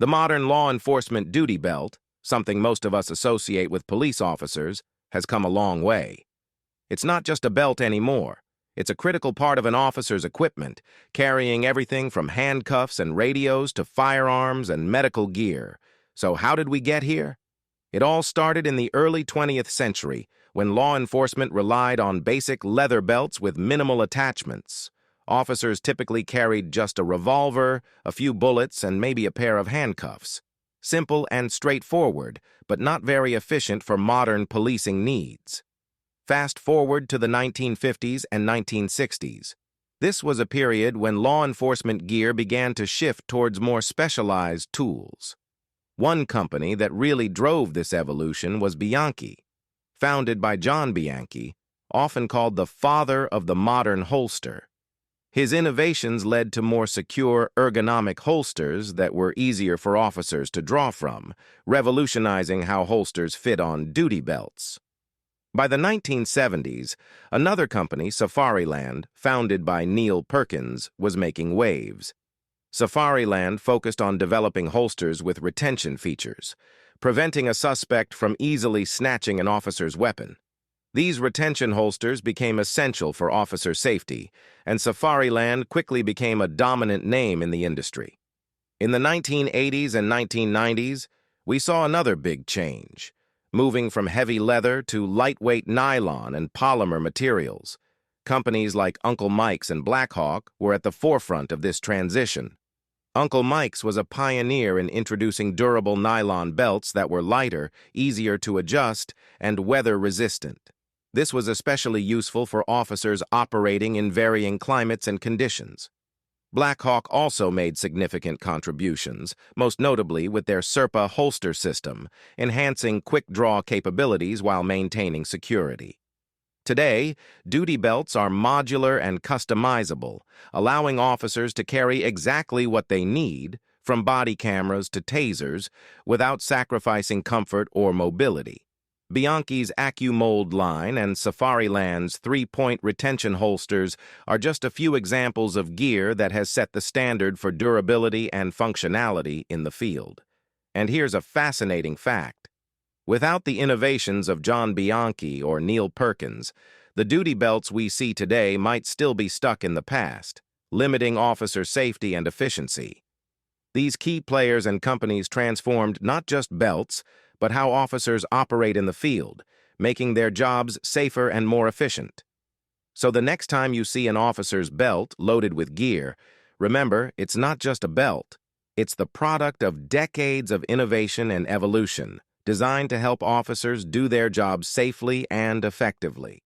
The modern law enforcement duty belt, something most of us associate with police officers, has come a long way. It's not just a belt anymore. It's a critical part of an officer's equipment, carrying everything from handcuffs and radios to firearms and medical gear. So how did we get here? It all started in the early 20th century, when law enforcement relied on basic leather belts with minimal attachments. Officers typically carried just a revolver, a few bullets, and maybe a pair of handcuffs. Simple and straightforward, but not very efficient for modern policing needs. Fast forward to the 1950s and 1960s. This was a period when law enforcement gear began to shift towards more specialized tools. One company that really drove this evolution was Bianchi. Founded by John Bianchi, often called the father of the modern holster. His innovations led to more secure, ergonomic holsters that were easier for officers to draw from, revolutionizing how holsters fit on duty belts. By the 1970s, another company, Safariland, founded by Neil Perkins, was making waves. Safariland focused on developing holsters with retention features, preventing a suspect from easily snatching an officer's weapon. These retention holsters became essential for officer safety, and Safariland quickly became a dominant name in the industry. In the 1980s and 1990s, we saw another big change, moving from heavy leather to lightweight nylon and polymer materials. Companies like Uncle Mike's and Blackhawk were at the forefront of this transition. Uncle Mike's was a pioneer in introducing durable nylon belts that were lighter, easier to adjust, and weather-resistant. This was especially useful for officers operating in varying climates and conditions. Blackhawk also made significant contributions, most notably with their Serpa holster system, enhancing quick-draw capabilities while maintaining security. Today, duty belts are modular and customizable, allowing officers to carry exactly what they need, from body cameras to tasers, without sacrificing comfort or mobility. Bianchi's AccuMold line and Safariland's three-point retention holsters are just a few examples of gear that has set the standard for durability and functionality in the field. And here's a fascinating fact. Without the innovations of John Bianchi or Neil Perkins, the duty belts we see today might still be stuck in the past, limiting officer safety and efficiency. These key players and companies transformed not just belts, but how officers operate in the field, making their jobs safer and more efficient. So the next time you see an officer's belt loaded with gear, remember, it's not just a belt. It's the product of decades of innovation and evolution, designed to help officers do their jobs safely and effectively.